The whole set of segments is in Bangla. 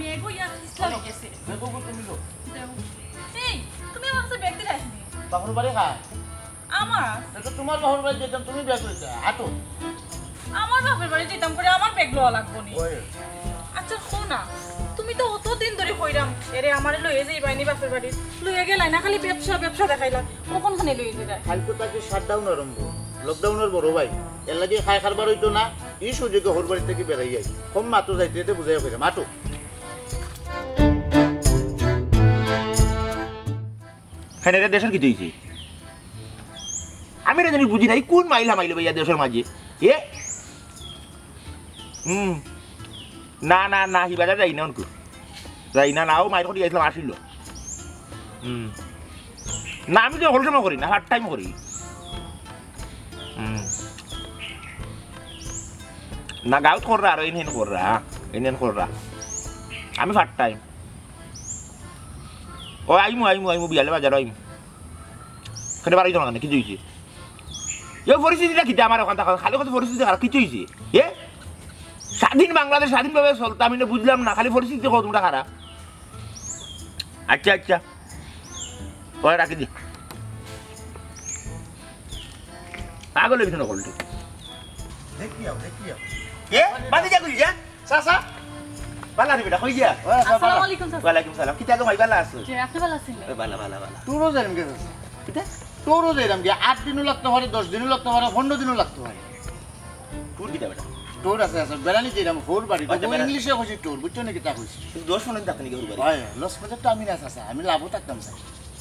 মেঘও ইয়া ইসলাম গেছে দেখো তুমি তো এই তুমি আমার কাছে ব্যাগ দিলে আসনি বাপর বাড়ি খা আমার এটা তোমার বাপর বাড়ি যেতাম তুমি ব্যাগ লইতে আটো আমার বাপের বাড়ি যেতাম করে আমার ব্যাগ লওয়া লাগবো নি ওই আচ্ছা শোনা তুমি তো অতদিন ধরে কইরাম এরে আমারে লইয়ে যাই বাইনি বাপের বাড়ি লইয়ে গেলাই না খালি ব্যবসা ব্যবসা দেখাইলা কোনখানে লইয়ে যায় খালি তো তাকে শাটডাউন আরম্ভ লকডাউনের বড় ভাই এর লাগে খাই খারবার হইতো না এই সুযোগে হোর বাড়ি থেকে বেড়াই যাই কম মাত্র যাইতে বুঝাই কইরা মাটো হ্যাঁ এটা দেশের কিছু হয়েছে আমি এটা জানি বুঝি নাই কোন মাইলা মাইলে ভাইয়া দেশের মাঝে এ না না না হিবাজার যাই না অনকু যাই না নাও মায়ের করে যাইছিলাম আসিল না আমি তো হোল সময় করি না হার্ড টাইম করি না গাঁত কররা আর এনহেন কররা এনহেন কররা আমি ফার্ট টাইম ও আইমু বিয়ালে বাজার আইমু কেন বাড়ি তোমার কিছু হয়েছে এ পরিস্থিতিটা কিটা আমার ওখান থেকে খালি কত পরিস্থিতি খারাপ কিছু হয়েছে এ স্বাধীন বাংলাদেশ স্বাধীনভাবে চলতো আমি বুঝলাম না খালি পরিস্থিতি কতটা খারাপ আচ্ছা আচ্ছা ওরা রাখি দি আগলে বিছানো করলি দেখিও এ বাদি যা কইছি সাসা বালা রে বেটা কই যা আসসালামু আলাইকুম স্যার ওয়ালাইকুম সালাম কিটা গো ভাই বালা আছো জি আপনি ভালো আছেন বালা তোরও যাইরাম কে কিটা তোরও যাইরাম কি 8 দিনও লাগতে পারে 10 দিনও লাগতে পারে 15 দিনও লাগতে পারে তোর কিটা বেটা তোর আছে বেড়ানি যাইরাম হোর বাড়ি আচ্ছা, তো ইংলিশে কইছি তোর বুঝছো নাকি তা কইছি তুই 10 মিনিট থাকনি কি বাড়ি হয় লস বাজার তো আমি না আছে আমি লাভও থাকতাম স্যার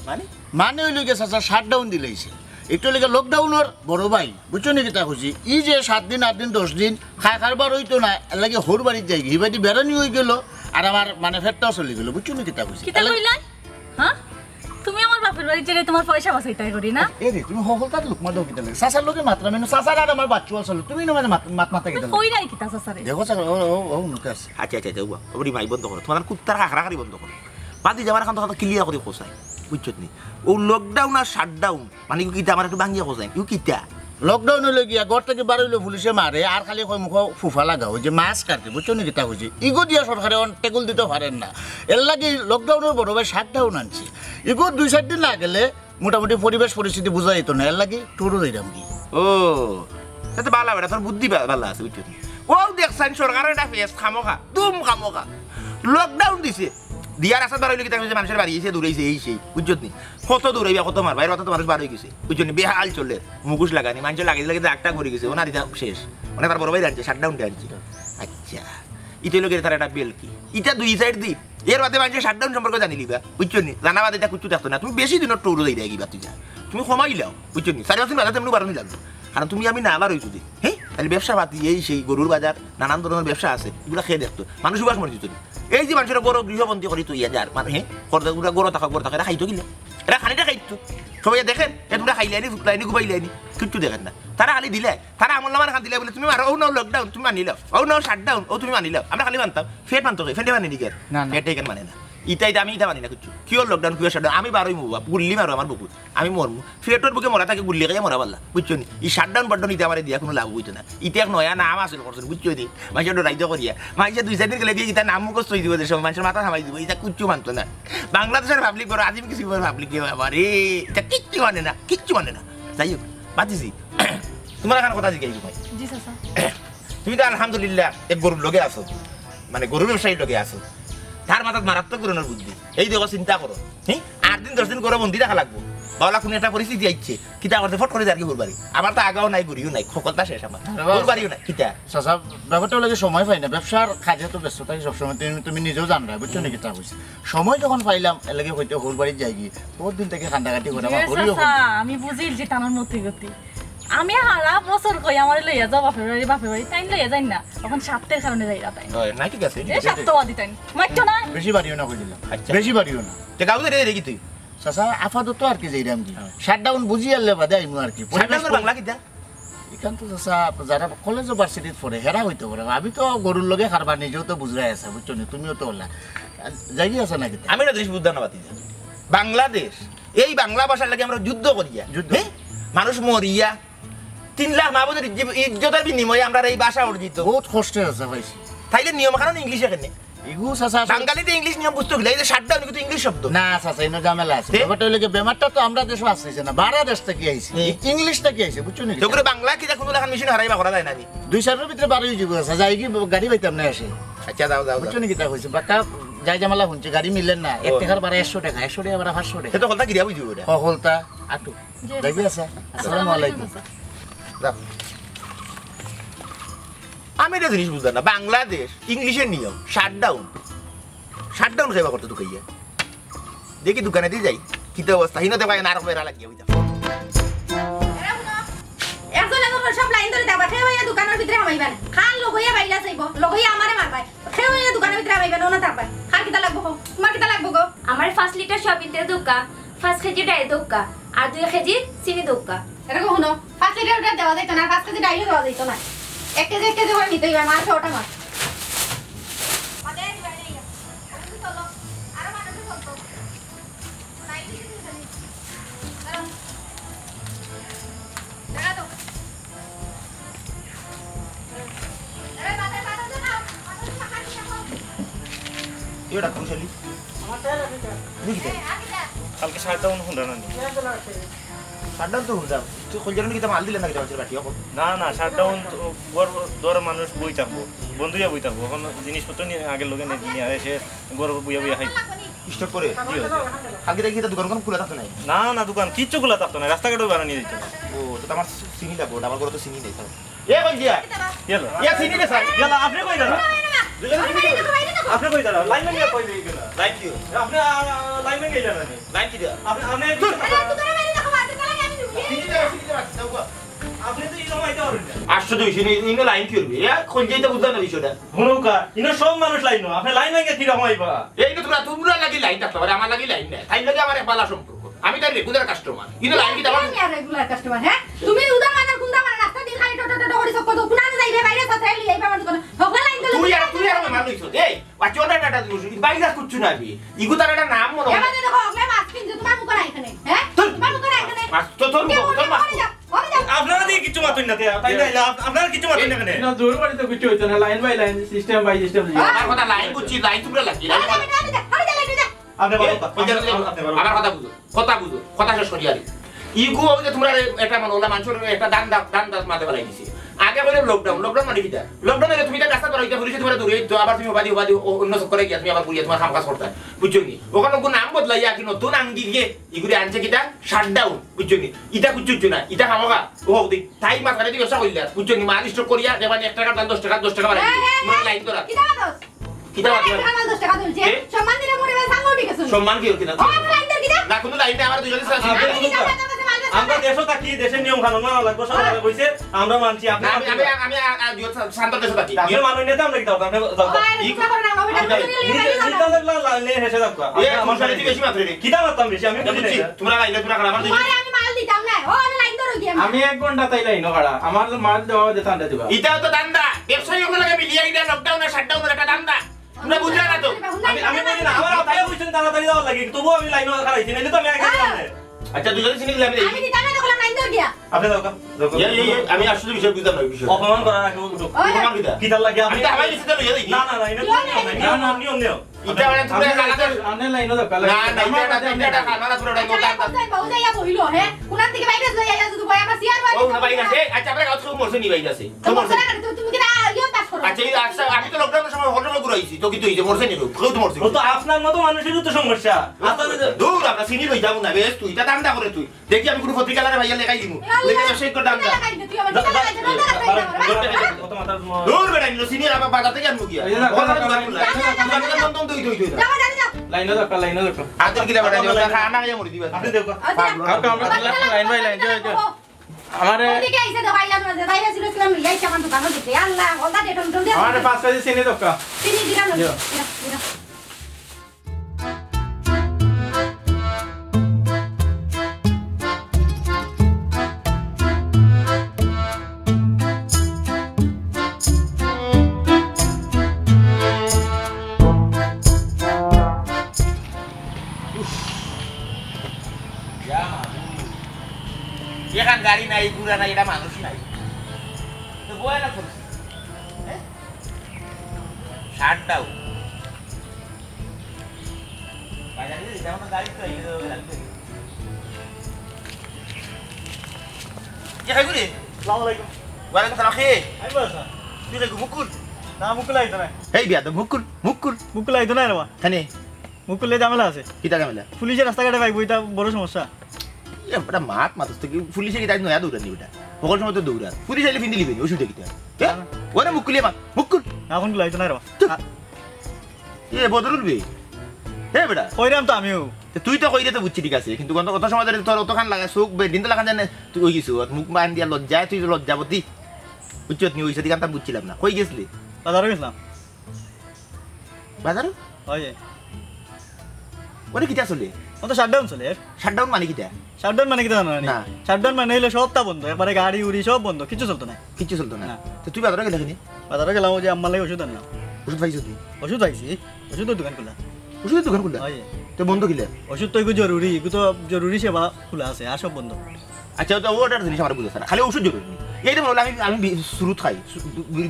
মানে মানে হইল গেছে স্যার শাটডাউন দিলেইছে একটু লেগে লকডাউনের বড় ভাই বুঝছো নাকি তা কইছি ই যে 7 দিন 8 দিন 10 দিন খাই খারবার হইতো না এর লাগে হোর বাড়ির যাই হিবাদি বেড়ানি হয়ে গেল আর আমার মানে ফেরটাও চলে গেল বুঝছো নাকি তা কইছি কিতা কইলা হ্যাঁ তুমি আমার বাপের বাড়ি যেতে তোমার পয়সা বাঁচাইতাই করি না এ রে তুমি হকলতা লোকমা দাও কিতা লাগে সাসার লোকে মাত্রা মেনু সাসার আর আমার বাচ্চু আসলে তুমি না মানে মাত মাথা কিতা লাগে কই নাই কিতা সাসারে দেখো স্যার ও নুকাস আচ্ছা ওবরি মাই বন্ধ করো তোমার কুত্তার হাঁকড়াহাঁড়ি বন্ধ করো বাদি যাবার এখন তো ক্লিয়ার করে কোসাই বুঝছো নি ও লকডাউন আর শাটডাউন মানে কিতা আমার একটু ভাঙিয়া কোসাই ইউ কিতা লকডাউন হলে গিয়া ঘর থেকে বাড়াইলে পুলিশে মারে আর খালি কয় মুখ ফুফা লাগাও যে মাছ কাটে বুঝছো নাকি তা কইছি ইগো দিয়া সরকারে টেকুল দিতে পারেন না এর লাগে লকডাউনের বড় ভাই শাটডাউন আনছে ইগো 2-4 দিন না গেলে মোটামুটি পরিবেশ পরিস্থিতি বোঝা যেত না এর লাগে টোরও দিলাম কি ও তাতে বালা বেটা তোর বুদ্ধি বালা আছে বুঝছো ও দেখছেন সরকারের একটা ফেস খামোখা তুম খামোখা লকডাউন দিছে দিয়ার আসাদ বার হইলে কি দেখছে মানুষের বাড়ি এসে দৌড়াইছে এই সেই বুঝছো নি কত দৌড়াইবা কত মার বাইরে তো মানুষ বার হয়ে গেছে বুঝছো নি বেহাল চলে মুখোশ লাগানি মানুষ লাগিয়ে লাগিয়ে একটা করে গেছে ওনার এটা শেষ মানে তার বড় ভাই আনছে শাটডাউনটা আনছে আচ্ছা ইটা লোকের তার একটা বেল কি ইটা দুই সাইড দি এর বাদে মানুষের শাটডাউন সম্পর্কে জানি লিবা বুঝছো নি জানা বাদে এটা কুচু থাকতো না তুমি বেশি দিনের টৌরো দিয়ে গিবা তুই যা তুমি সময় লাও বুঝছো নি 4 বছর বাদে তেমনি বারো লাগবে কারণ তুমি আমি না আবার হইতো দি হ্যাঁ তাহলে ব্যবসা পাতি এই সেই গরুর বাজার নানান ধরনের ব্যবসা আছে এগুলো খেয়ে দেখতো মানুষ উপাস মরে যেত এই যে মানুষের গরু গৃহবন্দী করি তুই যার মানে হ্যাঁ গরু থাকা এরা খাইতো কিনা এরা খানিটা খাইতো সবাই দেখেন এ তোমরা খাইলে আনি ফুটলাইনি গুবাইলে আনি কিচ্ছু দেখেন না তারা খালি দিলে তারা আমল নামার খান দিলে বলে তুমি ও নাও লকডাউন তুমি মানি লাও ও নাও শাটডাউন ও তুমি মানি লাও আমরা খালি মানতাম ফেট মানতো ফেটে মানি নিকে ফেটে কেন মানে না ইটাই আমি এটা মানি না কিচ্ছু কিয় লকডাউন কিয় শাটডাউন আমি বারোই মুবা গুল্লি মারো আমার বুকুর আমি মরমু ফেটর বুকে মরা থাকে গুল্লি খাইয়া মরা পারলা বুঝছো নি এই শাটডাউন বাটডাউন ইটা আমার দিয়া কোনো লাভ হইতো না ইটা নয়া নাম আসলে করছেন বুঝছো নি মানুষের রাইজ করিয়া মানুষের 2-4 দিন গেলে ইটা নাম মুখস্থ হয়ে দিব সব মানুষের মাথা থামাই দিব এটা কিচ্ছু মানতো না বাংলাদেশের পাবলিক করো আজিম কিছু পাবলিক আরে এটা কিচ্ছু মানে না যাই হোক বাতিছি তোমার এখানে কথা জিজ্ঞাসা ভাই জি চাচা তুমি তো আলহামদুলিল্লাহ এক গরুর লগে আছো মানে গরুর ব্যবসায়ীর লগে আছো তার মাথাত মারাত্মক ধরনের বুদ্ধি এই দেখো চিন্তা করো হ্যাঁ 8 দিন 10 দিন করে বন্দি রাখা লাগবো বাবা কোনো একটা পরিস্থিতি আইছে কিতা করতে ফট করে যার কি ঘুরবাড়ি আমার তো আগাও নাই ঘুরিও নাই সকলটা শেষ আমার ঘুরবাড়িও নাই কিতা চাচা ব্যাপারটা লাগে সময় পাই না ব্যবসার কাজে তো ব্যস্ত থাকি সবসময় তুমি নিজেও জানবা বুঝছো নাকি তা কইছি সময় যখন পাইলাম এর লাগে হইতে হোর বাড়ি যাই গিয়ে বহুত দিন থেকে কান্দাকাটি করে আমার ঘুরিও আমি বুঝিল যে টানার মধ্যে গতি আমি হারা বছর কই আমার লইয়া যাও বাপের বাড়ি তাই লইয়া যাই না তখন স্বার্থের কারণে যাই তাই না ঠিক আছে এই স্বার্থবাদী তাই মাইতো না বেশি বাড়িও না কইলাম আচ্ছা। বেশি বাড়িও না তে গাউদে রে দেখি তুই চাচা আপাতত আর কি যাইরাম কি শাটডাউন বুঝি আনলে বাদে আইমু আর কি শাটডাউন বাংলা কিতা এখান তো চাচা যারা কলেজ ভার্সিটিত পড়ে হেরা হইতে পারে আমি তো গরুর লগে খারবার নিজেও তো বুঝরাই আছে বুঝছো নি তুমিও তো হলা যাই আছে নাকি আমি না দেশ বুদ্ধা না বাতি বাংলাদেশ এই বাংলা ভাষার লাগে আমরা যুদ্ধ করিয়া যুদ্ধ মানুষ মরিয়া 3 লাখ মাহবুবের ইজ্জতের বিনিময়ে আমরা এই ভাষা অর্জিত বহুত কষ্টে আছে ভাইছি তাইলে নিয়ম কারণ ইংলিশে কেন ইগু চাচা বাঙালিতে ইংলিশ নিয়ম বুঝতে গেলে এই যে শাটডাউন কিন্তু ইংলিশ শব্দ না চাচা ইনো ঝামেলা আছে ব্যাপারটা হইলে কি বেমারটা তো আমরা দেশে আসছে না বারা দেশ থেকে আইছে ইংলিশটা কি আইছে বুঝছো নি তো করে বাংলা কি কোনো লেখান মেশিন হারাইবা করা যায় না নি 2 সালের ভিতরে 12 যাব চাচা যাই কি গাড়ি পাইতাম না আসে আচ্ছা যাও যাও বুঝছো নি কিটা কইছে বাকা যাই জামালা শুনছে গাড়ি মিলেন না 1 টাকার বারে 100 টাকা 100 টাকা বারে 500 টাকা সে তো কথা কি দিয়া বুঝিব এটা হলতা আটু যাইবি আছে আসসালামু আলাইকুম যাও আমি এটা জিনিস বুঝলাম না বাংলাদেশ ইংলিশের নিয়ম শাটডাউন খাইবা করতে তো খাইয়া দেখি দোকানে দিয়ে যাই কি তো অবস্থা হিনতে পাই না রকমের লাগিয়ে বুঝা একজন আমার সব লাইন ধরে দাবা খেয়ে হইয়া দোকানের ভিতরে হামাইবেন খান লগইয়া বাইলা যাইব লগইয়া আমারে মারবাই খেয়ে হইয়া দোকানের ভিতরে হামাইবেন ওনা থাকবাই খান কিটা লাগবো তোমার কিটা লাগবো গো আমার 5 লিটার সবিনতে দোকা 5 কেজি ডাই দোকা আর 2 কেজি চিনি দোকা এরকম হনো 5 লিটার ওটা দেওয়া যাইতো না 5 কেজি ডাইলে দেওয়া যাইতো না 1 কেজি করে নিতে হইবে মাছ ওটা মাছ এটা কুশালি কালকে শাটডাউন হলো না শাটডাউন তো হয়ে তুই কলজারনি কি মাল দিলে না কি তোমার বাটি এখন না শাটডাউন গড় মানুষ বই থাকবো বন্ধুয়া বই থাকবো এখন জিনিসপত্র নিয়ে আগের লোকে নিয়ে এসে গড় বইয়া খাই স্টক করে কি হয়েছে আগে দেখি দোকান কোন খোলা থাকতো নাই না দোকান কিচ্ছু খোলা থাকতো না রাস্তাঘাটও বানা নিয়ে দিত ও তো আমার চিনি লাগবো আমার ঘরে তো চিনি নেই স্যার এ কলজিয়া গেল ইয়া চিনি নে স্যার গেল আপনি কই দাঁড়া আপনি কই দাঁড়া লাইন ভেঙে কই দিই গেল লাইন কি আপনি লাইন ভেঙে গেলেন লাইন কি দিয়া আপনি আপনি তো ইনো মাইতে পারেন আশ্চর্য বিষয় ইনো লাইন কি করবে এ কলজিয়াটা বুঝলাম না বিষয়টা ভনুকা ইনো সব মানুষ লাইন আপনি লাইন ভেঙে ঠিক হইবা এই তো তোমরা লাগি লাইন থাকতে পারে আমার লাগি লাইন নাই তাই লাগে আমার বালা সম্পর্ক আমি তার রেগুলার কাস্টমার ইনো লাইন কি দাও আমি আর রেগুলার কাস্টমার হ্যাঁ তুমি উদার মানার কুন্দা মানার রাস্তা দিয়ে খালি টোটো করে সব কত কুনা যাইবে বাইরে সাথে এইবা আমার দোকানে হগলা লাইন দিলে তুই আর আমার মানুষ এই বাচ্চাটা ডাটা দিবস বাইরে কুচ্ছু না বি ইগু তার একটা নাম মনে এবারে দেখো হগলা মাছ কিনছে তোমার মুখ না এখানে হ্যাঁ তোমার মুখ না এখানে মাছ তো তোর মাছ আপনারা দিয়ে কিছু মাতুন না তাই না আপনারা কিছু মাতুন না কেন না জোর করে তো কিছু হইতো না line by line system by system আমার কথা লাইন বুঝছি লাইন তোমরা লাগি লাইন আপনি বলো আমার কথা বুঝো কথা শেষ করি আরে ইগু ওই যে তোমরা একটা মানে ওলা মানুষের একটা দান মাথা বানাই দিছি আগে বলে লকডাউন মানে কি দা লকডাউনে তুমি রাস্তা পার হইতে পুলিশে তোমার দূরে তো আবার তুমি বাদি অন্য সব করে গিয়া তুমি আবার পুলিশে তোমার কাম কাজ করতে বুঝছো নি ওখানে কোন নাম বদলাইয়া কি নতুন আঙ্গি গিয়ে ইগুরে আনছে কিটা শাটডাউন বুঝছো নি ইটা বুঝছো না ইটা খামোগা ও দি তাই মাছ করে দিও সব হইলা বুঝছো নি মাল স্টক করিয়া দেবানি 1 টাকা দাম 10 টাকা বাড়াই মানে লাইন করা কিটা 10 টাকা তুলছে সম্মান দিলে মরে সাঙ্গ ঠিক আছে সম্মান কি কিনা না কোনো লাইনে আমার দুজনে আমরা দেশও থাকি দেশের নিয়ম কানুন মানা লাগবে সব জায়গায় কইছে আমরা মানছি আপনি আমি শান্ত দেশে থাকি আপনি মানুষ নেতা আমরা কি দাও আপনি লাইনে হেসে থাকবা আমার সাথে বেশি মাত্রে রে কি দাম মারতাম বেশি আমি বুঝি না তোমরা লাইনে তোমরা আমার আরে আমি মাল দিতাম না ও লাইন ধরো গিয়ে আমি 1 ঘন্টা তাই লাইন কাড়া আমার মাল দেওয়া দিতাম না দিবা এটা তো দান্দা ব্যবসায়ী ওগুলো লাগে মিলিয়ে এটা লকডাউন আর শাটডাউন একটা দান্দা তোমরা বুঝলা না তো আমি বুঝি না আমার আপনারা বুঝছেন তাড়াতাড়ি দাও লাগে তবুও আমি লাইন খারাইছি নাইলে তো আমি আগে দিলাম না আচ্ছা দুজনে চিনি দিলাম আমি দিতাম না তখন লাইন ধর গিয়া আপনি দাও কা আমি আসলে বিষয় বুঝতাম না বিষয় অপমান করা রাখবো অপমান কিটা কি তার লাগে আমি তো হাওয়াই দিতে লইয়া দেখি না এটা নিয়ম এটা মানে তোমরা কালাতে আমনে লাইনও দাও না এটা খানা পুরো ডাইনো দাও কোথায় বহু যাইয়া বহিলো হে কোনান থেকে বাইরে লই আইয়া যদি বয় আমার সিয়ার ও না বাইরে আছে আচ্ছা আমরা গাছ খুব মরছে নি বাইরে আছে তুমি কি না ইও পাস করো আচ্ছা আমি তো লকডাউনের সময় হোটেলে ঘুরাইছি তো কি তুই যে মরছে নি কেউ তো মরছে ও তো আপনার মতো মানুষেরও তো সমস্যা দূর আমরা চিনি লই যাবো না বেশ তুই তা দান্দা করে তুই দেখি আমি কোনো পত্রিকা লাগে ভাইয়া লেখাই দিমু লেখা ব্যবসায়িক দান্দা দূর বেটা নিলো চিনি আমার বাজার থেকে আনবো গিয়া দোকান বন্ধ তুই লাইনও দাও লাইনও দাও আদর কিলা বেটা দিও খানা খাইয়া মরি দিবা আপনি দেও কাকা আমরা লাইন বাই লাইন যাও আমারে ওদিকে আইছে তো ভাইলা না যাইয়া ছিল ছিলাম ইয়াই চামান দোকান দিতে আল্লাহ ওটা ডেটন ডন দে আমারে 5 কেজি চিনি দাও কা চিনি দিরা না এখান গাড়ি নাই ঘুরা নাই এটা মানুষ নাই তো বয় না করছি shutdown Ya kayak gini. Assalamualaikum. Waalaikumsalam khi. Ayo basa. Ini kayak mukul. না মুকুল আইতো না Hei biar tuh mukul. মুকুল আইতো না রে মা Tani মুকুলে ঝামেলা আছে kita kemana? পুলিশের রাস্তাঘাটে বাইক বইটা বড় সমস্যা Ya pada mat tuh polisi kita itu ya dulu nih udah. Pokoknya semua tuh dulu. Polisi aja lebih dilihat. Udah kita. Ya, warna mukul ya mah. Mukul. এখন গুলো আইতো না রে মা Iya bodoh lebih. Hei beda. কইরাম তো আমিও তুই তো কইরে তো বুঝছি ঠিক আছে কিন্তু কত সময় ধরে তোর অতখান লাগা চোখ দিন তো লাগান জানে তুই ওই কিছু মুখ মান দিয়া লজ্জায় তুই লজ্জাবতী বুঝছত নি ওইসা দিকে আমি বুঝছিলাম না কই গেছিলি বাজারে গেছিলাম বাজার ওই ওরে কিটা চলে ও তো শাটডাউন চলে শাটডাউন মানে কিটা শাটডাউন মানে কি জানো না। না শাটডাউন মানে হলো সবটা বন্ধ একবারে গাড়ি উড়ি সব বন্ধ কিছু চলতো না কিচ্ছু চলতো না না। তো তুই বাজারে গেলে কিনি বাজারে গেলাম ওই যে আম্মার লাগে ওষুধ আনলাম ওষুধ পাইছ তুই ওষুধ আইছি ওষুধের দোকান খোলা ওষুধের দোকান খুললা ওই তো বন্ধ কিলে ওষুধ তো এগুলো জরুরি এগুলো তো জরুরি সেবা খোলা আছে আর সব বন্ধ আচ্ছা তো ওটার জিনিস আমার বুঝতে না খালি ওষুধ জরুরি এই তো বললাম আমি শুরুত খাই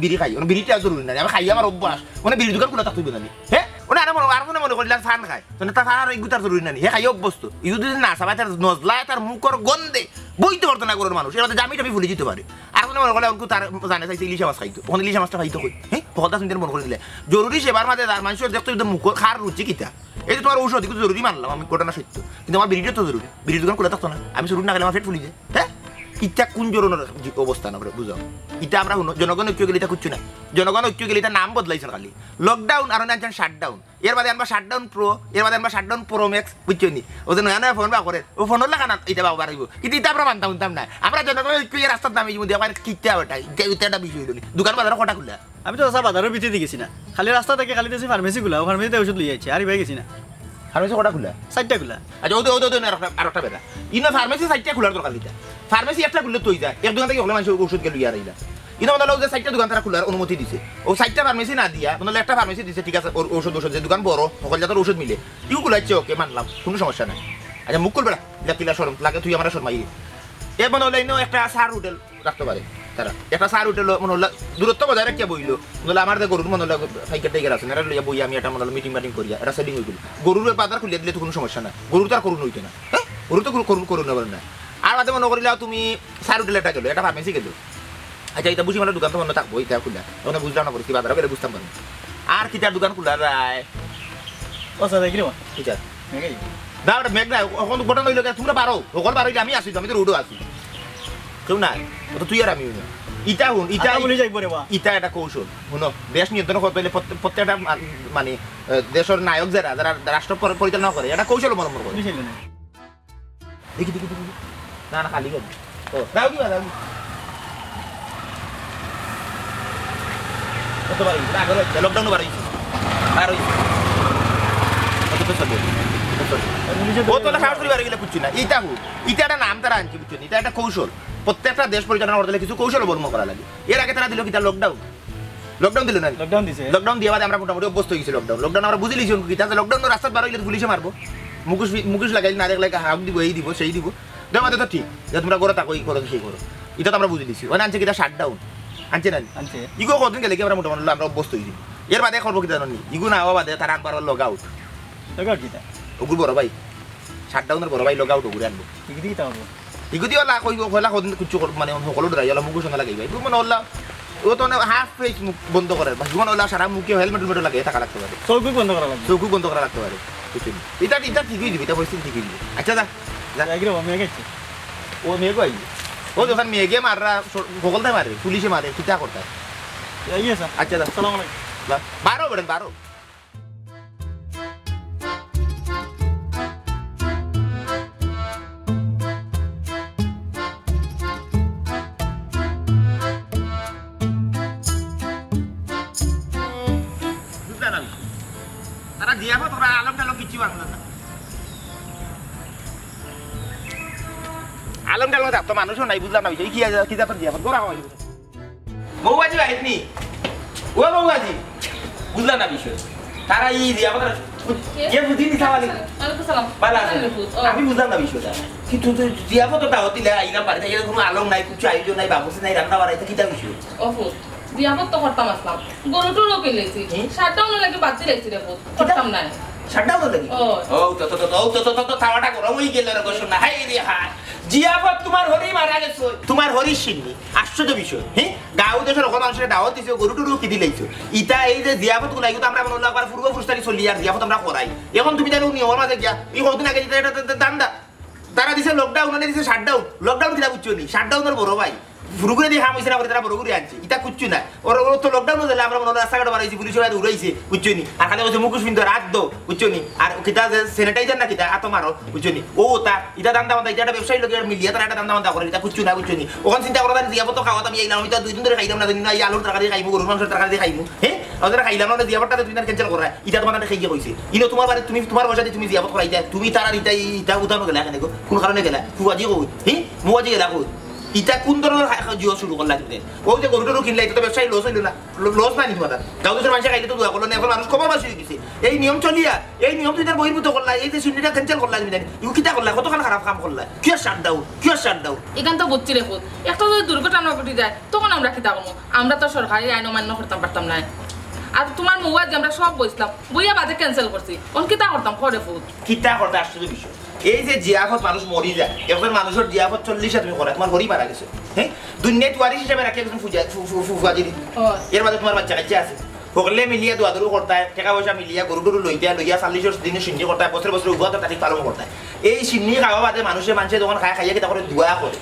বিড়ি খাই মানে বিড়িটা জরুরি না আমি খাই আমার অভ্যাস মানে বিড়ি দোকান খোলা থাকতে না হ্যাঁ ওনা আর মনে করিলাম ফান খায় তো তার আর এগুতার জরুরি না হে খাই অভ্যস্ত ইউ যদি না সাবাই তার নজলায় তার মুখর গন্ধে বইতে পারতো না গরুর মানুষ এর মধ্যে জামি টামি ভুলে যেতে পারে আর মনে করলে অঙ্কু তার জানে চাইছে ইলিশা মাছ খাইতো ওখানে ইলিশা মাছটা খাইতো কই হ্যাঁ পকলটা শুনতে মনে করে দিলে জরুরি সেবার মাঝে তার মানুষের দেখতো মুখ খার রুচি কিতা এই যে তোমার ঔষধ কিন্তু জরুরি মানলাম আমি ঘটনা সত্য কিন্তু আমার বিড়িটা তো জরুরি বিড়ির দোকান খোলা থাকতো না আমি শুরু না গেলে আমার পেট ফুলি যায় হ্যাঁ ইটা কোন জরুরি অবস্থা না বুঝাও ইটা আমরা জনগণ ঐক্য গেলে এটা করছি না জনগণ ঐক্য গেলে এটা নাম বদলাইছে খালি লকডাউন আর আনছেন শাটডাউন এর বাদে আনবা শাটডাউন প্রো এর বাদে আনবা শাটডাউন প্রো ম্যাক্স বুঝছো নি ও যে নয়া নয়া ফোন বা করে ও ফোন লাগা না এটা বাবা বাড়াইব কিন্তু এটা আমরা মানতাম না আমরা জনগণ ঐক্য এর রাস্তার নামে মধ্যে আমার কিটা ওটাই এটা বিষয় হলো দোকান বাজারে কটা খুলে আমি তো সব বাজারের ভিতরে গেছি না খালি রাস্তা থেকে খালি দেশে ফার্মেসি গুলা ফার্মেসিতে ওষুধ লিয়ে যাচ্ছে আর ভাই গেছি না ফার্মেসি কটা খুলে সাইডটা গুলা আচ্ছা ওদের আর একটা বেলা ইনো ফার্মেসি সাইডটা খোলার দরকার দিতা ফার্মেসি একটা খুললে তুই যা এক দোকান থেকে হলে মানুষ ওষুধ গেল ইয়ার ইলা ইনো মানে যে সাইডটা দোকান তারা খোলার অনুমতি দিছে ও সাইডটা ফার্মেসি না দিয়া মানে একটা ফার্মেসি দিছে ঠিক আছে ওষুধ যে দোকান বড় সকল জাতের ওষুধ মিলে ইউ খুলাইছে ওকে মানলাম কোনো সমস্যা নাই আচ্ছা মুখ খুলবে না কিলা সরম লাগে তুই আমার শর্মাই এ মনে হলে ইনো একটা সার হোটেল রাখতে পারে তারা একটা সার হোটেল মনে হলো দূরত্ব বজায় রাখিয়া বইলো বলে আমার যে গরুর মনে হলো সাইকেল টাইকেল আছে এটা লইয়া বই আমি একটা মনে হলো মিটিং মাটিং করিয়া এটা সেটিং হয়ে গেল গরুর বাজার খুলিয়া দিলে তো কোনো সমস্যা না গরুর তো আর করুন হইতো না হ্যাঁ গরু তো করুন না না আর মাঝে মনে করিলাও তুমি সার হোটেল একটা গেলো এটা ফার্মেসি গেলো আচ্ছা এটা বুঝি মানে দোকান তো মনে থাকবো এটা খুললা ওখানে বুঝলাম না কি বাজার গেলে বুঝতাম পারি আর কিটার দোকান খোলা রায় ও স্যার দেখি রে ঠিক আছে না ওটা মেঘ নাই ওখান ঘটনা হইলো তোমরা পারো সকল পারো আমি আসি আমি তো রোডও আছি কেউ নাই ও তো তুই আর আমি ইটা হুন ইটা বলে যাইব রে বা ইটা একটা কৌশল শুনো দেশ নিয়ন্ত্রণ করতে হলে প্রত্যেকটা মানে দেশের নায়ক যারা যারা রাষ্ট্র পরিচালনা করে এটা কৌশল অবলম্বন করে দেখি দেখি দেখি না না খালি গেল ও দাও কি দাও কত বাড়ি আগে লকডাউন বাড়ি আর ওই কত তো চলবে ও তো সাহস করে বাড়ি গেলে বুঝছি না ইটা হুন ইটা একটা নাম তারা আনছি বুঝছি এটা একটা কৌশল প্রত্যেকটা দেশ পরিচালনা করতে কিছু কৌশল অবলম্বন করা লাগে এর আগে তারা দিল কি তার লকডাউন দিল না লকডাউন দিছে লকডাউন দিয়ে আমরা মোটামুটি অভ্যস্ত হয়ে গেছি লকডাউন আমরা বুঝে লিছি কি তাহলে লকডাউন রাস্তা বার হইলে পুলিশে মারবো মুখোশ লাগাইলে না দেখলে হাক দিব এই দিব সেই দিব আমাদের তো ঠিক যে তোমরা করে তাকো এই করো সেই করো এটা তো আমরা বুঝে লিছি ওখানে আনছে কিটা শাটডাউন আনছে না আনছে ইগো কতদিন গেলে কি আমরা মোটামুটি আমরা অভ্যস্ত হয়েছি এর বাদে করবো কি জানো নি ইগো না হওয়া বাদে তারা আনবার লগ আউট ওগুলো বড় ভাই শাটডাউনের বড় ভাই লগ আউট ওগুলো আনবো কি দিতে হবে ইগুদি ওলা কইব কইলা কদিন কিছু মানে সকলো ড্রাই ওলা মুখোশ না লাগাইবা ইগো মানে ওলা ও তো হাফ ফেস মুখ বন্ধ করে বাস জীবন ওলা সারা মুখে হেলমেট লাগিয়ে থাকা লাগতে পারে চৌকি বন্ধ করা লাগবে চৌকি বন্ধ করা লাগতে পারে এটা এটা ঠিকই দিবি এটা পরিস্থিতি ঠিকই দিবি আচ্ছা দা যাই রে আমি গেছি ও মেয়ে কই ও যখন মেয়েকে মাররা সকলতে মারে পুলিশে মারে কিটা করতে এই আছে আচ্ছা দা আসসালামু আলাইকুম বারো বড় বারো তারা দিয়া তোরা আলম টালম কিছু আনলো না আলম টালম তো মানুষও নাই বুঝলাম না কি কি জাতের দিয়া গোরা হয় বউবাজি বাহিনী ও বউবাজি বুঝলাম না বিষয় তারা ই দিয়া কে বুঝি নি সাওয়ালি আমি বুঝলাম না বিষয়টা কিন্তু দিয়া তো দাও দিলে আইনা পারে তাই কোনো আলম নাই কিছু আয়োজন নাই বাবুসি নাই রান্না বাড়াইতে কিটা বিষয় বিয়াপত তো করতাম আসলাম গরুটুরও কিনেছি শাটডাউন লাগে বাদ দিয়েছি রে করতাম না শাটডাউন লাগি ও তো তাওয়াটা গরম হয়ে গেল রে গোসল না হাই রে হাই জিয়াফত তোমার হরি মারা গেছে তোমার হরি সিন্নি আশ্চর্য বিষয় হ্যাঁ গাঁও দেশের ওখানে মানুষের দাওয়াত দিছে গরু টুরু কিদি লাইছো ইটা এই যে জিয়াফত গুলাই তো আমরা মনে লাগবার পূর্ব পুরস্তারি চলি আর জিয়াফত আমরা করাই এখন তুমি জানো নিয়মের মাঝে গিয়া এই কতদিন আগে যেটা এটা দান্দা তারা দিছে লকডাউন মানে দিছে শাটডাউন লকডাউন কিনা বুঝছো নি শাটডাউনের বড় ভাই ফুরুগুরে দিয়ে হাম হয়েছে না তারা বড় করে আনছে এটা কুচ্ছু না ওর তো লকডাউন হলে আমরা মনে রাস্তাঘাট বাড়াইছি পুলিশ ভাই উড়াইছে বুঝছো নি আর খালি বলছে মুখোশ পিন্ধ রাত দো বুঝছো নি আর কিতা স্যানিটাইজার না কিতা আতো মারো বুঝছো নি ও তা এটা দান্দা বান্দা এটা ব্যবসায়ী লোকের মিলিয়ে তারা এটা দান্দা বান্দা করে এটা কুচ্ছু না বুঝছো নি ওখানে চিন্তা করা দিয়াবো তো খাওয়া আমি এইলাম আমি তো 2 দিন ধরে খাইলাম না জানি না এই আলুর তরকারি খাইবো গরুর মাংসের তরকারি খাইবো হ্যাঁ ওদের খাইলাম না দিয়াবটা 2 দিন ক্যান্সেল করা এটা তোমার খাইয়ে কইছে ইনো তোমার বাড়ি তুমি তোমার বসাতে তুমি দিয়াবো করাই যায় তুমি তারা এটা উঠানো গেলা কেন কোন কারণে গেলা ফুয়াজি কই হ্যাঁ মুয়াজি গেলা কই ইটা কোন ধরনের জিও শুরু করলা তুমি ওই যে গরুটা কিনলে এটা তো ব্যবসায়ী লস হইল না লস নাই তোমার গাঁও দেশের মানুষ খাইলে তো দোয়া করলো না এখন মানুষ খবর বাসি হয়ে গেছে এই নিয়ম চলিয়া এই নিয়ম তুমি তার বহির্ভূত করলা এই যে সিন্ডিটা ক্যান্সেল করলা তুমি জানি ইউ কিটা করলা কতখান খারাপ কাম করলা কিয় শাটডাউন এখান তো বুঝছি রে ফুট একটা যদি দুর্ঘটনা ঘটে যায় তখন আমরা কিতা করবো আমরা তো সরকারি আইন অমান্য করতাম পারতাম না আর তোমার মোবাইল যে আমরা সব বসলাম বইয়া বাদে ক্যান্সেল করছি কোন কিতা করতাম করে ফুট কিটা করতে আশ্চর্য বিষয় এই যে জিয়াফত মানুষ মরি যায় এখন মানুষের জিয়াফত 40 তুমি করা তোমার হরি মারা গেছে হ্যাঁ দুনিয়াত ওয়ারিস হিসেবে রাখি একজন ফুফাজি এর মাঝে তোমার বাচ্চা কাচ্চা আছে সকলে মিলিয়া দোয়াদুরু করতায় টাকা পয়সা মিলিয়া গরু টরু লইয়া 40 দিনে সিন্নি করতায় বছর উভয় তারিখ পালন করতায় এই সিন্নি খাওয়া বাদে মানুষে যখন খাইয়া কি তারপরে দোয়া করে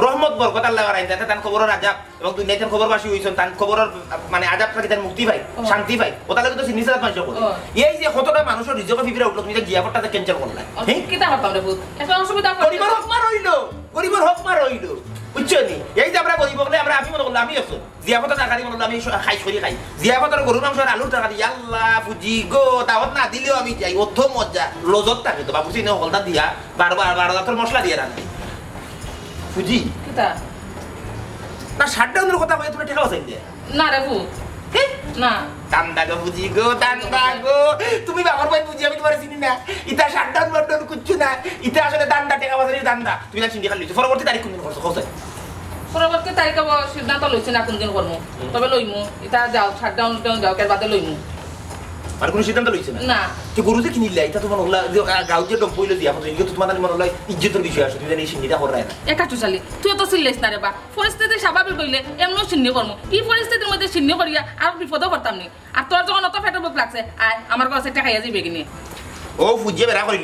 রহমত বরকত আল্লাহ রাইন যাতে তার খবরের আজাব এবং দুনিয়াতে খবরবাসী হইছেন তার খবরের মানে আজাব থাকি তার মুক্তি পাই শান্তি পাই ওটা লাগে তো সিন্নি সালাত মানুষ করে এই যে কতটা মানুষের রিজক ফিবরা উঠলো তুমি যে জিয়াফতটা ক্যান্সেল করলা কিতা করতাম রে ফুট একটা অসুবিধা গরিবের হক মার হইলো বুঝছো নি এই যে আমরা গরিব বলে আমরা আমি মনে করলাম আমি আছো জিয়াফতের টাকা দিয়ে মনে আমি খাই খাই জিয়াফতের গরু মাংস আর আলুর টাকা দিয়ে আল্লাহ বুঝি গো দাওয়াত না দিলেও আমি যাই অর্থ মজা লজত থাকে তো বাবুসি নে হলদা দিয়া বারবার মশলা দিয়ে রান্না বুঝি কিতা না শাটডাউনের কথা কই তুমি টাকা বাঁচাই দে না রে ফুট না দান্দা গো বুঝি গো দান্দা গো তুমি বাবার ভাই বুঝি আমি তোমার চিনি না ইটা শাটডাউন কুচ্ছু না ইটা আসলে দান্দা টাকা বাঁচানোর দান্দা তুমি না চিন্তা খালি পরবর্তী তারিখ কোন দিন করছো কোথায় পরবর্তী তারিখে সিদ্ধান্ত লইছি না কোনদিন করবো তবে লইমু এটা যাও শাটডাউন যাও কের বাদে লইমু আর কোনো সিদ্ধান্ত লইছে না না যে গরু যে কিনিলে এটা তোমার ওলা গাঁও যে ডম্পইলো দিয়া ফটো এগুলো তোমার মনে হলো ইজ্জতের বিষয় আছে তুমি জানি সিন্নিটা করে না একা চুচালি তুই তো চিল্লাইস না রে বা পরিস্থিতি স্বাভাবিক হইলে এমন সিন্নি করবো এই পরিস্থিতির মধ্যে সিন্নি করিয়া আর বিপদও করতাম নি আর তোর যখন অত পেটের বুক লাগছে আয় আমার কাছে টাকা খাইয়া যাবে কিনে ও ফুজিয়ে বেড়া করে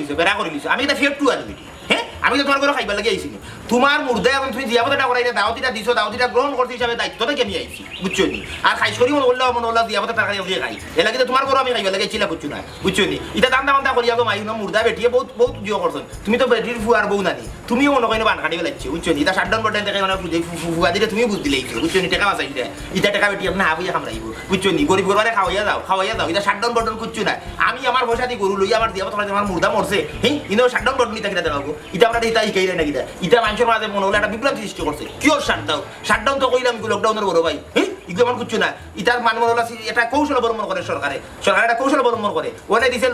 লিছো আমি এটা ফের টু আনবি হ্যাঁ আমি তো তোমার ঘরে খাইবার লাগে আইছি তোমার মুর্দা এখন তুমি জিয়াপতটা করাইলে দাওতিটা দিছো দাওতিটা গ্রহণ করতে হিসাবে দায়িত্বটা কেমনি আইছি বুঝছো নি আর খাই সরি মনে হল্লা জিয়াপতটা টাকা দিয়ে খাই এলাকি তো তোমার ঘরে আমি খাইবার লাগে ছিল বুঝছো না বুঝছো নি এটা দান্দা করিয়া তো মাইনো মুর্দা বেটিয়ে বহুত জিও করছেন তুমি তো বেটির ফুয়ার বউ নানি তুমিও মনে করেন বান কাটিবে লাগছে বুঝছো নি এটা শাটডাউন করতে দেখে মানে ফুয়া দিলে তুমি বুঝ দিলে বুঝছো নি টাকা বাঁচাই এটা টাকা বেটি আপনি হাফিয়া খামরাইব বুঝছো নি গরিব ঘরে খাওয়াইয়া যাও এটা শাটডাউন বটন করছো না আমি আমার পয়সা দিয়ে গরু লইয়া আমার জিয়াপত আমার মুর্দা মরছে হ্যাঁ ইনো শাটডাউন বটন নিতে কিনা দেখাবো এটা আমরা এটা শিখাইলে না কিনা এটা মানুষের মাঝে মনে হলে একটা বিপ্লব সৃষ্টি করছে কিয় শাটডাউন তো কইলাম লকডাউনের বড় ভাই হ্যাঁ এগুলো আমার কিছু না এটার মান মনে হলো এটা কৌশল অবলম্বন করে সরকার একটা কৌশল অবলম্বন করে ওনে দিছে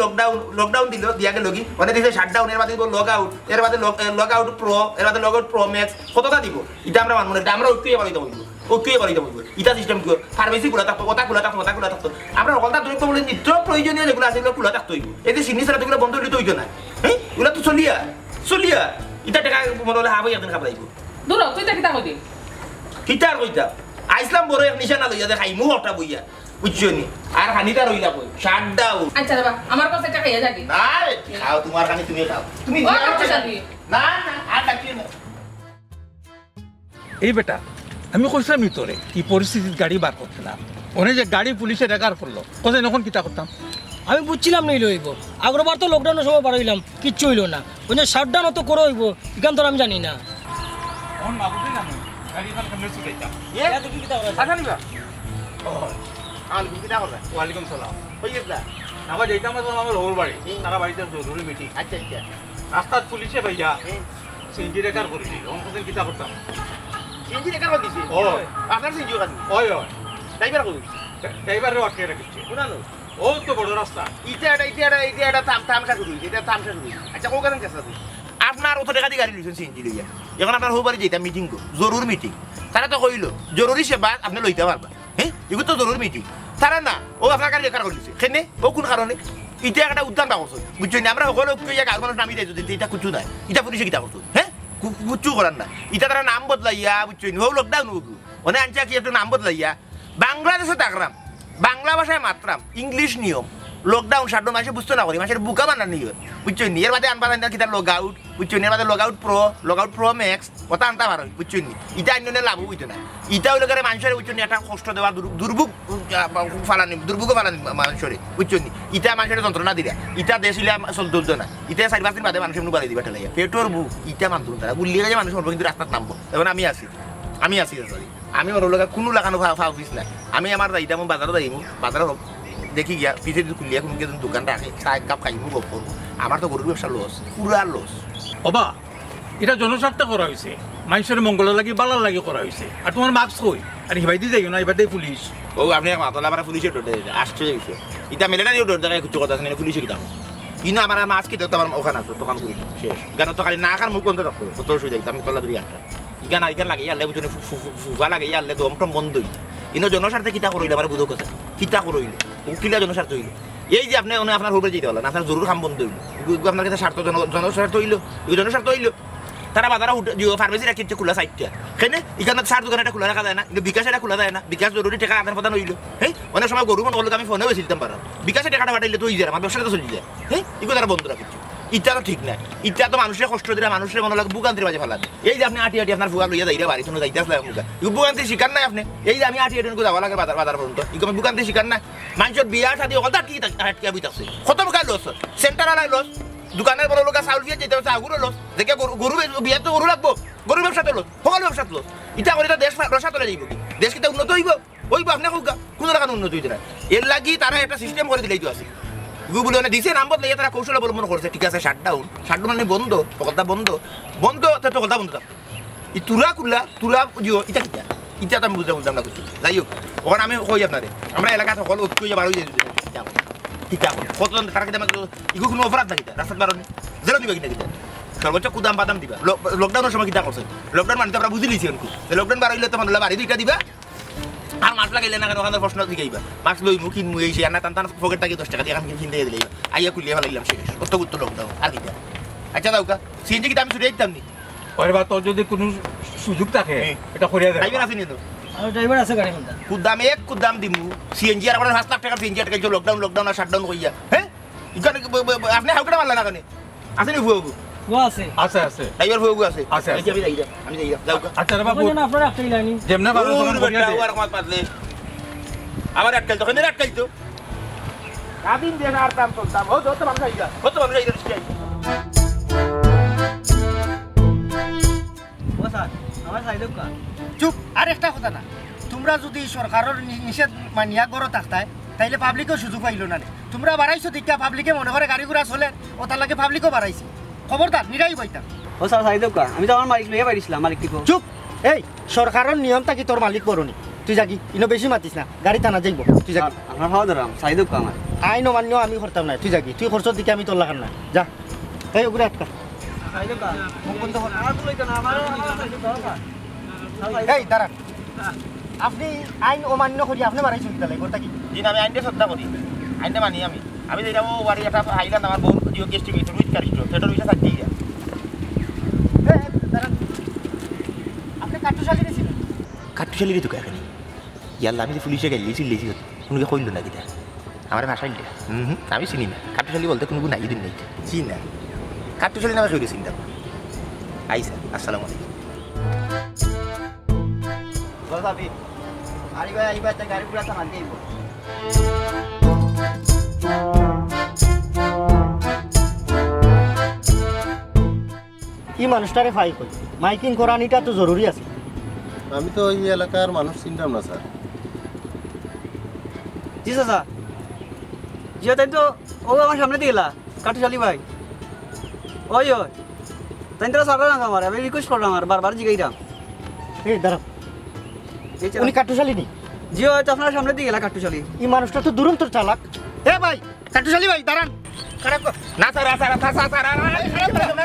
লকডাউন দিল দিয়াকে লগি ওনে দিছে শাটডাউন এর বাদে লগ আউট এর বাদে লগ আউট প্রো এর বাদে লগ আউট প্রো ম্যাক্স কতটা দিব এটা আমরা মান মনে আমরা ঐক্যই বাড়িতে বলবো এটা সিস্টেম কি ফার্মেসি খোলা থাকতো কথা খোলা থাকতো আমরা সকলটা দ্রব্য বলে নিত্য প্রয়োজনীয় যেগুলো আছে এগুলো খোলা থাকতো এই যে সিনি ছাড়া যেগুলো বন্ধ হইতে হইতো না হ্যাঁ এগুলো তো চলিয়া এটা টাকা মনে হলে হাবই একদিন খাবার দূর তুই তা কিতা কইবি কিতার কইতা আইসলাম বড় এক নিশানা লইয়া দে খাইমু হটা বইয়া বুঝছো নি আর হানিটা রইলা কই শাটডাউন আচ্ছা বাবা আমার কাছে টাকা খাইয়া যাবি না রে খাও তোমার কানে তুমি খাও তুমি না আর ডাকি না এই বেটা আমি কইছিলাম নি তোরে কি পরিস্থিতির গাড়ি বার করতে না ওনে যে গাড়ি পুলিশে রেকার করলো কোথায় এখন কিতা করতাম আমি বুঝছিলাম নেই লইব আগরবার তো লকডাউনের সময় বার হইলাম কিচ্ছু হইল না ওই যে শাটডাউন তো করে হইব এখান তো আমি জানি না ওয়ালাইকুম সালাম আমার যেটা আমার ওর বাড়ি তারা বাড়িতে জরুরি মিটিং আচ্ছা আচ্ছা রাস্তার পুলিশে ভাইয়া সিনজি রেকার করেছিল অঙ্কদের কিতা করতাম সিনজি রেকার করে দিছি ও আপনার সিনজি কাজ ওই ড্রাইভার কই ড্রাইভারে আটকে রেখেছি শুনানো ও তো বড় রাস্তা এটা তামসা করি এটা তামসা করি আচ্ছা কোন কারণ কেসা আপনার অত টাকা দিয়ে গাড়ি লইছেন সিনজি লইয়া এখন আপনার হবারে যেটা মিটিং কো জরুরি মিটিং তারা তো কইলো জরুরি সেবা আপনি লইতে পারবা হ্যাঁ এগুলো তো জরুরি মিটিং তারা না ও আপনার গাড়ি রেকার করে দিছে কেনে ও কোন কারণে এটা একটা উত্থান পাবছো বুঝছো না আমরা ওখানে গাঁর মানুষ নামি দিয়েছো এটা কুচু নাই এটা পুলিশে কিতা করছো হ্যাঁ কুচু করার না এটা তারা নাম বদলাইয়া বুঝছো নি লকডাউন মানে আনছে কি একটু নাম বদলাইয়া বাংলাদেশে থাকলাম বাংলা ভাষায় মাত্রাম ইংলিশ নিয়ম লকডাউন শাটডাউন মাসে বুঝতে না করি মাসের বুকা বানান নিয়ে বুঝছো নি এর বাদে আনবা না কিতা লগ আউট বুঝছো নি এর বাদে লগ আউট প্রো ম্যাক্স ওটা আনতে পারো বুঝছো নি এটা অন্য লাভ হইতো না এটা হইলে করে মানুষের বুঝছো নি একটা কষ্ট দেওয়া দুর্ভোগ ফালানি মানুষের বুঝছো নি এটা মানুষের যন্ত্রণা দিলা এটা দেশ হইলে চলতো না এটা 4-5 দিন বাদে মানুষ এমনি বাড়ি দিবা ঠেলাইয়া পেটোর বুক এটা মানতো তারা গুলিয়ে গেছে মানুষ মরবো কিন্তু রাস্তার নামবো এখন আমি আছি সরি আমি ওর লোক কোনো লাগানো অফিস নাই আমি আমার যাইতে আমি বাজারে যাইমু বাজারে দেখি গিয়া পিঠে খুলিয়া কোনো কেজন দোকান রাখে চায় কাপ খাইমু গপ করবো আমার তো গরুর ব্যবসা লস পুরা লস বাবা এটা জনস্বার্থে করা হয়েছে মানুষের মঙ্গলের লাগি বালার লাগি করা হয়েছে আর তোমার মাস্ক কই আর হিবাই দিয়ে যাইও না এবার দেয় পুলিশ ও আপনি মাতলা আমার পুলিশের ডোর দেয় আসছে এটা মেলে না ডোর দেয় কিছু কথা আছে পুলিশে কিতাম কিন্তু আমার মাছ কিনতে তো আমার ওখানে আছে দোকান করি শেষ কেন তো খালি না খার মুখ বন্ধ রাখতো কত অসুবিধা আমি তলা ধরি একটা ইগান লাগে ইয়ালে বুঝুন ফুফা লাগে ইয়ালে দমটম বন্ধই কিন্তু জনস্বার্থে কিতা করইলে আমার বুঝো কথা কিতা করইলে উকিলা জনস্বার্থ হইল এই যে আপনি আপনার হোটেল যেতে পারলেন আপনার জরুর কাম বন্ধ হইল আপনার কাছে স্বার্থ জনস্বার্থ হইল জনস্বার্থ হইল তারা বাজারে ফার্মেসি রাখি খোলা সাইডটা কেনে এখানে সার দোকান এটা খোলা রাখা যায় না কিন্তু বিকাশ এটা খোলা যায় না বিকাশ জরুরি টাকা আদান প্রদান হইল হ্যাঁ অনেক সময় গরু মনে আমি ফোনেও বেশিতাম পারো বিকাশে টাকাটা পাঠাইলে তো আমার ব্যবসাটা চলে যায় হ্যাঁ এগুলো তারা বন্ধ রাখছে ইটা তো ঠিক নাই ইটা তো মানুষের কষ্ট দিলে মানুষের মনে লাগে বুকান্তির মাঝে ফেলা এই যে আপনি আটি আপনার ফুয়া লইয়া যাইরা বাড়ি শুনে যাইতে আসলে মুখা বুকান্তি শিকার নাই আপনি এই যে আমি আটি যাওয়া লাগে বাজার পর্যন্ত এগুলো বুকান্তি শিকার না মানুষের বিয়া শাদি অল্টা কি আটকে বিতাছে কত টাকা লস সেন্টার আলাই লস দোকানের বড় লোক চাউল দিয়ে যেতে হচ্ছে আগুরও লস দেখে গরু বিয়ে তো গরু রাখবো গরু ব্যবসাতে লস সকল ব্যবসাতে লস ইটা করে দেশ রসা তোলা যাইব কি দেশ কিন্তু উন্নত হইব আপনি কোনো টাকা উন্নত হইতে না এর লাগি তারা একটা সিস্টেম করে দিলেই তো আছে গুগল দিছে নাম বদলে তারা কৌশল অবলম্বন করছে ঠিক আছে শাটডাউন মানে বন্ধ পকতা বন্ধ তো কথা বন্ধ ই তুলা জিও এটা কিটা এটা তো আমি বুঝলাম না কিছু যাই হোক ওখানে আমি কই আপনারে আমরা এলাকা সকল ঐক্য হয়ে বার হয়ে যাই কিতা কতজন তারা কিনা ইগো কোনো অপরাধ না কিতা রাস্তার বারণে জেলা দিবা কিনা কিতা সর্বোচ্চ কুদাম বাদাম দিবা লকডাউনের সময় কিতা করছে লকডাউন মানে তো আমরা বুঝে লিছি লকডাউন বার হইলে তো মানে বাড়ি দুইটা দিবা আর মাছ লাগাইলে না কেন ওখানে প্রশ্ন দিকেইবা মাছ লই মুখি মুই এসে আনা টান পকেট টাকি 10 টাকা দিয়ে আমি কিনতে দিলে আইয়া খুলিয়ে ফেলাইলাম শেষ কত গুরুত্ব লকডাউন আর কিটা আচ্ছা দাউকা সিএনজি কি দাম ছুটে দিতাম নি ওরে বা তোর যদি কোনো সুযোগ থাকে এটা করিয়া দেয় ড্রাইভার আছে নি তো আর ড্রাইভার আছে গাড়ি মধ্যে কুদাম দিমু সিএনজি আর 5 লাখ টাকা সিএনজি আটকে লকডাউন আর শাটডাউন কইয়া হ্যাঁ ইখানে আপনি হাউকটা মারলা না কেন আছে নি ফুয়াগু ও আছে ড্রাইভার ফুয়াগু আছে আমি যাই দাউকা আচ্ছা রে বাবু না আপনারা একটাই লাইনি যেমনা বাবু তখন করিয়া দে আর কত পাতলে আমার আটকাল তো কেন আটকাল তো আদিন দেনা আর দাম চলতাম ও যত মানুষ আইয়া কত মানুষ আইয়া রিস্কি ও স্যার আমার সাইডে কা চুপ আর একটা কথা না তোমরা যদি সরকারের নিষেধ মানিয়া গড় থাকতায় তাইলে পাবলিকও সুযোগ পাইল না তোমরা বাড়াইছো দেখা পাবলিকে মনে করে গাড়ি ঘোড়া চলে ও তার লাগে পাবলিকও বাড়াইছে খবরদার নিরাই বইতা ও স্যার সাইডে কা আমি তো আমার মালিক লইয়া বাইছিলাম মালিক কি চুপ এই সরকারের নিয়মটা কি তোর মালিক বড়নি তুই যাকি ইনো বেশি মাতিস না গাড়ি টানা যাইব তুই যাকি আমার ভাও ধরাম সাইডে কা আমার আইন অমান্য আমি করতাম না তুই যাকি তুই খরচ দিকে আমি তোর লাগান না যা এই ওগুলো আটকা সাইডে কা মুখ বন্ধ কর আর লইতো না আমার এই দাঁড়ান আপনি আইন অমান্য করি আপনি বাড়াইছেন তাহলে গোটা কি দিন আমি আইনটা শ্রদ্ধা করি আইনটা মানি আমি যেটা ও বাড়ি একটা হাইলাম আমার বহু জিও গেস্ট গেছে রুইট কারিস্ট সেটার বিষয়ে থাকতে গিয়া দাঁড়ান আপনি কাটুশালি দিয়েছিলেন কাটুশালি রে তো কেন ইয়াল্লা আমি যে পুলিশে গেলি চিল্লেছি কোনোকে কইল না কিটা আমার ভাষা ইল্লা আমি চিনি না কাটুশালি বলতে কোনো নাই দিন নেই চিনি না কাটুশালি নামে কইলে চিন্তা আইসা আসসালামু আলাইকুম বাবি আইবা তা গাড়ি পুরা সামান দেইব কি মানুষটারে ফাই কই মাইকিং করানিটা তো জরুরি আছে আমি তো এই এলাকার মানুষ চিনতাম না স্যার জি স্যার জি তাই তো ও আমার সামনে দিলা কাটুশালি ভাই ওই তাই তো সারা না আমার আমি রিকোয়েস্ট করলাম আর বারবার জিগাইরাম এই দাঁড়াও উনি কাটুশালি নি জি হয়তো আপনার সামনে দিয়ে গেলা কাটুশালি এই মানুষটা তো দুরন্ত চালাক এ ভাই কাটুশালি ভাই দাঁড়ান খারাপ কর না স্যার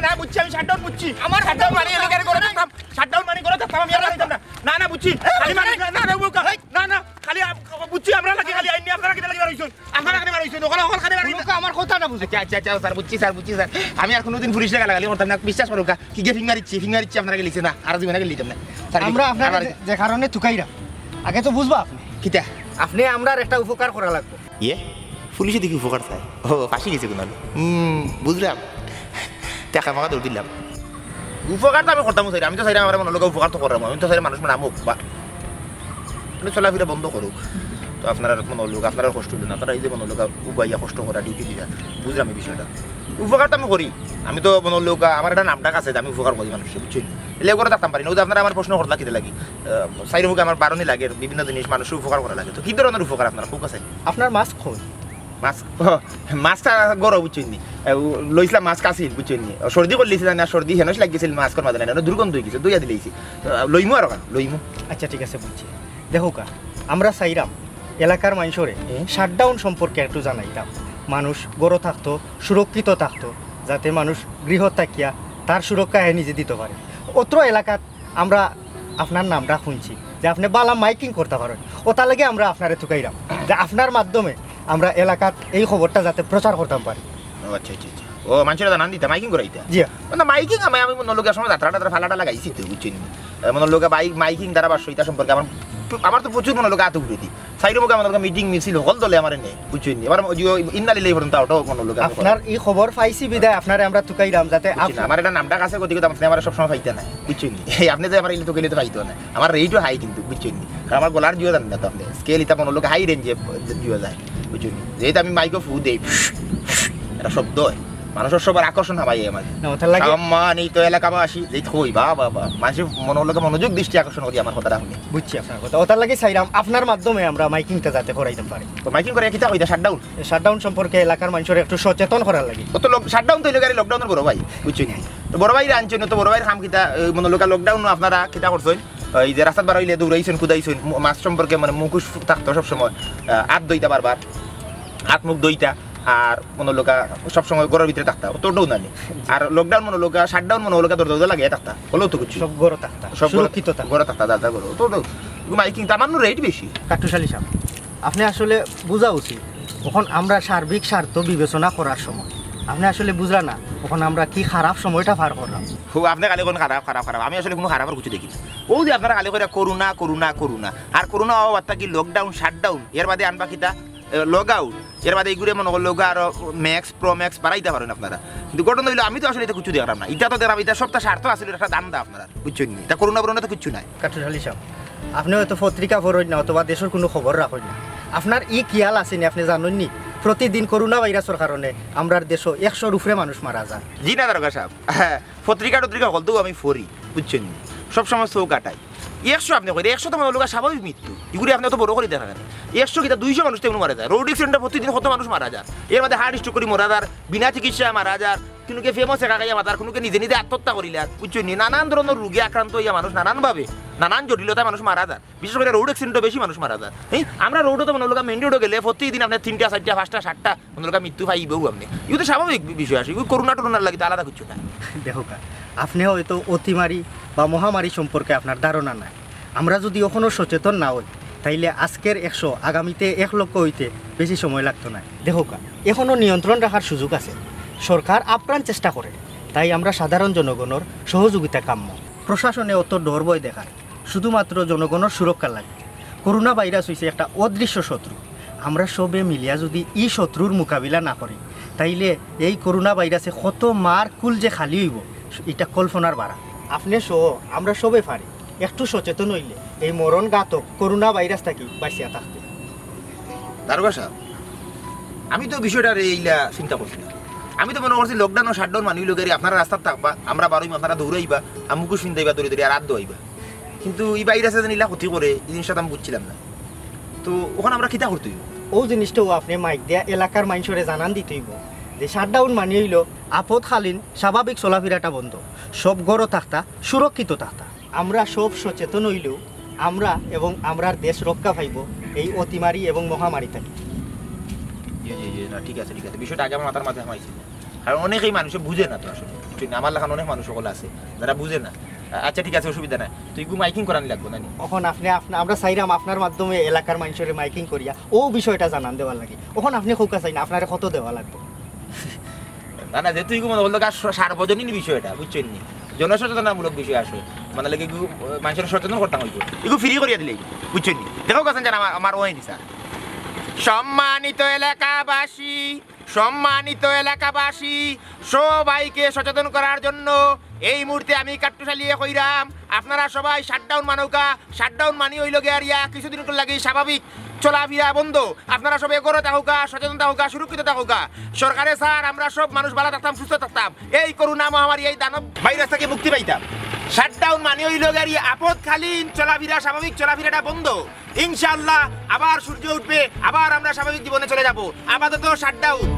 না বুঝছি আমি শাটডাউন বুঝছি আমার শাটডাউন মানে এলাকার করে থাকতাম শাটডাউন মানে করে থাকতাম আমি আর পারিতাম না না না বুঝছি খালি মানে না না খালি বুঝছি আমরা লাগি খালি আইনি আপনারা কি লাগি বাড়াইছেন আপনারা কেন বাড়াইছেন ওখানে ওখানে খালি বাড়াইছেন আমার কথা না বুঝে আচ্ছা স্যার বুঝছি স্যার আমি আর কোনোদিন পুলিশ লাগালি করতাম না বিশ্বাস করুন কি গে ফিঙ্গার ইচ্ছি আপনারা লিখছে না আর জীবনে লিখতাম না আমরা আপনার যে কারণে তুকাইরা আগে তো বুঝবা আপনি কিটা আপনি আমরা একটা উপকার করা লাগবে ইয়ে পুলিশে দেখি উপকার চাই ও ফাঁসি গেছে কোনো বুঝলাম টাকা মাকা দৌড় দিলাম উপকার তো আমি করতাম চাই আমি তো চাই আমার মনে লোক উপকার তো করাম আমি তো চাই মানুষ মানে আমুক বা চলাফেরা বন্ধ করুক তো আপনারা মনে লোক আপনারা কষ্ট দিন আপনারা এই যে মনে লোক উবাইয়া কষ্ট করা ডিউটি দিয়া বুঝলাম এই বিষয়টা উপকার তো আমি করি আমি তো মনে লোক আমার একটা নামটা আছে আমি উপকার করি মানুষকে বুঝছি এলে করে থাকতাম পারি না ওদের আপনারা আমার প্রশ্ন করলা কিতে লাগি সাইড মুখে আমার বারণই লাগে বিভিন্ন জিনিস মানুষের উপকার করা লাগে তো কি ধরনের উপকার আপনারা খুব আছে আপনার মাস্ক খোঁজ মাছটা গরম বুঝছেন নি লইছিলাম মাছ কাছিল বুঝছেন নি সর্দি করলিছিল না সর্দি হেনস লাগিয়েছিল মাছকর মাঝে না দুর্গন্ধ হয়ে গেছে দইয়া দিলেছি লইমু আর লইমু আচ্ছা ঠিক আছে বুঝছি দেখো কা আমরা চাইরাম এলাকার মানুষরে শাটডাউন সম্পর্কে একটু জানাইতাম মানুষ গড় থাকতো সুরক্ষিত থাকতো যাতে মানুষ গৃহ থাকিয়া তার সুরক্ষা নিজে দিতে পারে অত্র এলাকাত আমরা আপনার নামটা শুনছি যে আপনি বালা মাইকিং করতে পারেন ওটা লাগে আমরা আপনারে থুকাইরাম যে আপনার মাধ্যমে আমরা এলাকাত এই খবরটা যাতে প্রচার করতাম পারি আচ্ছা ও মানুষেরা জানান দিতা মাইকিং করাইতা জি মানে মাইকিং আমি মনে লোকের সময় যাত্রা ফালাটা লাগাইছি তো বুঝছেন মনে লোকে মাইকিং দ্বারা বা সইতা সম্পর্কে আমার তো প্রচুর মনে লোক আত উঠে দিই সাইডের মুখে আমার মিটিং মিছিল হল দলে আমার নেই বুঝছেন এবার ইন্দালি লেই পর্যন্ত ওটাও মনে লোক আপনার এই খবর পাইছি বিদায় আপনারে আমরা তুকাইরাম যাতে আমার এটা নামটা কাছে গতিকে আপনি আমার সবসময় পাইতে না বুঝছেন এই আপনি যে আমার ইলে তো গেলে তো পাইতো না আমার রেটও হাই কিন্তু বুঝছেন কারণ আমার গলার জিও জানেন না তো আপনি স্কেল এটা মনে লোক হাই রেঞ্জে জিও যায় বুঝছেন যেহেতু আমি মাইকো ফু দেই এটা শব্দ মানুষের সবার আকর্ষণ হাবাই আমার সম্মানিত এলাকাবাসী যে থই বাবা মানুষের মনোলোকে মনোযোগ দৃষ্টি আকর্ষণ করি আমার কথাটা শুনে বুঝছি আপনার কথা ওটার লাগে চাইলাম আপনার মাধ্যমে আমরা মাইকিংটা যাতে করাইতে পারি তো মাইকিং করে কিতা হইতা শাটডাউন সম্পর্কে এলাকার মানুষের একটু সচেতন করার লাগে তো শাটডাউন তো এলাকার লকডাউনের বড় ভাই বুঝছেন তো বড় ভাই আনছেন তো বড় ভাইয়ের কাম কিতা মনোলোকা লকডাউন আপনারা কিতা করছেন এই যে রাস্তাত বার হইলে দৌড়াইছেন কুদাইছেন মাছ সম্পর্কে মানে মুখোশ থাকতো সবসময় হাত দইতা বারবার হাত মুখ দইতা আর মনে লোকা সবসময় ঘরের ভিতরে থাকতা তোটাও না আর লকডাউন মনে লোকা শাটডাউন মনে লোকা দরজা লাগে থাকতা হলেও তো কিছু সব ঘরে থাকতা সব সুরক্ষিত ঘরে থাকতা দাদা ঘরে তো মাইকিং তার রেট বেশি কাটুশালী সাহেব আপনি আসলে বোঝা উচিত তখন আমরা সার্বিক স্বার্থ বিবেচনা করার সময় আপনি আসলে বুঝলা না তখন আমরা কি খারাপ সময়টা পার করলাম আপনি কালে কোন খারাপ আমি আসলে কোনো খারাপের কিছু দেখি না ও যে আপনারা কালে করে করুণা আর করুণা অবস্থা কি লকডাউন শাটডাউন এর বাদে আনবা কিতা লগ আউট এর বাদে এইগুলো মনে করলো আরো ম্যাক্স প্রো ম্যাক্স বাড়াইতে পারেন আপনারা কিন্তু ঘটনা হইলো আমি তো আসলে এটা কিছু দেখলাম না এটা তো দেখলাম এটা সবটা স্বার্থ আসলে একটা দাম দা আপনারা বুঝছেন নি এটা করোনা বরোনা তো কিছু নাই কাটুশালী সাহেব আপনি হয়তো পত্রিকা পড়েন না অথবা দেশের কোনো খবর রাখেন না আপনার ই খেয়াল আসেনি আপনি জানেন নি প্রতিদিন করোনা ভাইরাসের কারণে আমরা দেশে 100 উপরে মানুষ মারা যায় জি না দারোগা সাহেব হ্যাঁ পত্রিকা হলতেও আমি ফরি বুঝছেন নি সবসময় চৌ কাটাই 100 আপনি করেন 100 তো মানুষ লোক স্বাভাবিক মৃত্যু এগুলি আপনি অত বড় করে দেখা যায় 100 কিনা 200 মানুষ তেমন মারা যায় রোড অ্যাক্সিডেন্টে প্রতিদিন কত মানুষ মারা যায় এর মধ্যে হার্ট স্ট্রোক করে মারা যায় বিনা চিকিৎসায় মারা যায় কোনোকে ফেমাস একা গাইয়া মাতার কোনোকে নিজে নিজে আত্মহত্যা করিলে বুঝছেন নি নানান ধরনের রোগে আক্রান্ত হইয়া মানুষ নানানভাবে নানান জটিলতায় মানুষ মারা যায় বিশেষ করে রোড অ্যাক্সিডেন্টে বেশি মানুষ মারা যায় হ্যাঁ আমরা রোডও তো মনে লোক মেন রোডও গেলে প্রতিদিন আপনার 3টা 4টা 5টা 7টা মনে লোক মৃত্যু পাইবেও আপনি এগুলো তো স্বাভাবিক বিষয় আসে করোনা টরোনার লাগে আলাদা কিছু না দেখো আপনি হয়তো অতিমারি বা মহামারী সম্পর্কে আপনার ধারণা নাই আমরা যদি এখনো সচেতন না হই তাইলে আজকের 100 আগামীতে 1 লক্ষ হইতে বেশি সময় লাগতো না দেখো এখনো নিয়ন্ত্রণ রাখার সুযোগ আছে সরকার আপ্রাণ চেষ্টা করে তাই আমরা সাধারণ জনগণের সহযোগিতা কাম্য প্রশাসনে অত ডর ভয় দেখায় শুধুমাত্র জনগণের সুরক্ষা লাগে করোনা ভাইরাস হয়েছে একটা অদৃশ্য শত্রু আমরা সবে মিলিয়া যদি এই শত্রুর মোকাবিলা না করি তাইলে এই করোনা ভাইরাসে কত মার কুল যে খালি হইব এটা কল্পনার বাড়া আপনি সহ আমরা সবে পারি একটু সচেতন হইলে এই মরণ ঘাতক করোনা ভাইরাস থাকি বাঁচিয়া থাকতে দারোগা সাহেব আমি তো বিষয়টা এইলা চিন্তা করছি না আমি তো মনে করছি লকডাউন ও শাটডাউন মানি লোকের আপনারা রাস্তার থাকবা আমরা বারোই আপনারা দৌড়াইবা আমুকু শুনতেইবা দৌড়ে আর রাত দৌড়াইবা কিন্তু এই ভাইরাসে নিলা ক্ষতি করে এই জিনিসটা আমি বুঝছিলাম না তো ওখানে আমরা কিতা করতে হইব ও জিনিসটাও আপনি মাইক দিয়া এলাকার মানুষরে জানান দিতে হইব যে শাটডাউন মানি হইল আপদকালীন স্বাভাবিক চলাফেরাটা বন্ধ সব গড় থাকতা সুরক্ষিত থাকতা আমরা সব সচেতন হইলেও আমরা এবং আমরার দেশ রক্ষা পাইব এই অতিমারি এবং মহামারী থেকে জি জি জি না ঠিক আছে বিষয়টা আগে আমার মাথার মাঝে হামাইছে কারণ অনেকেই মানুষ বুঝে না তো আসলে ঠিক আমার লেখান অনেক মানুষ সকল আছে যারা বুঝে না আচ্ছা ঠিক আছে অসুবিধা নাই তুই মাইকিং করানি লাগবো না এখন আপনি আমরা চাইরাম আপনার মাধ্যমে এলাকার মানুষের মাইকিং করিয়া ও বিষয়টা জানান দেওয়ার লাগে এখন আপনি খোকা চাই না আপনার কত দেওয়া লাগবে না না যে তুই মনে বলতো সার্বজনীন বিষয়টা বুঝছেন নি জনসচেতনামূলক বিষয় আসে মানে লাগে মানুষের সচেতন করতে হইব এগুলো ফ্রি করিয়া দিলে বুঝছেন নি দেখো কাছেন জান আমার ওই দিছা সম্মানিত এলাকাবাসী সবাইকে সচেতন করার জন্য এই মুহূর্তে আমি কাট্টুশালিয়ে কইরাম আপনারা সবাই শাটডাউন মানৌকা শাটডাউন মানি হইল গিয়া কিছুদিন লাগে স্বাভাবিক চলাফেরা বন্ধ আপনারা সবাই গড়ে থাকুকা সচেতন থাকুকা সুরক্ষিত থাকুকা সরকারে স্যার আমরা সব মানুষ ভালো থাকতাম সুস্থ থাকতাম এই করোনা মহামারী এই দানব ভাইরাস থেকে মুক্তি পাইতাম শাটডাউন মানি হইল গিয়া আপদকালীন চলাফেরা স্বাভাবিক চলাফেরাটা বন্ধ ইনশাআল্লাহ আবার সূর্য উঠবে আবার আমরা স্বাভাবিক জীবনে চলে যাব আপাতত শাটডাউন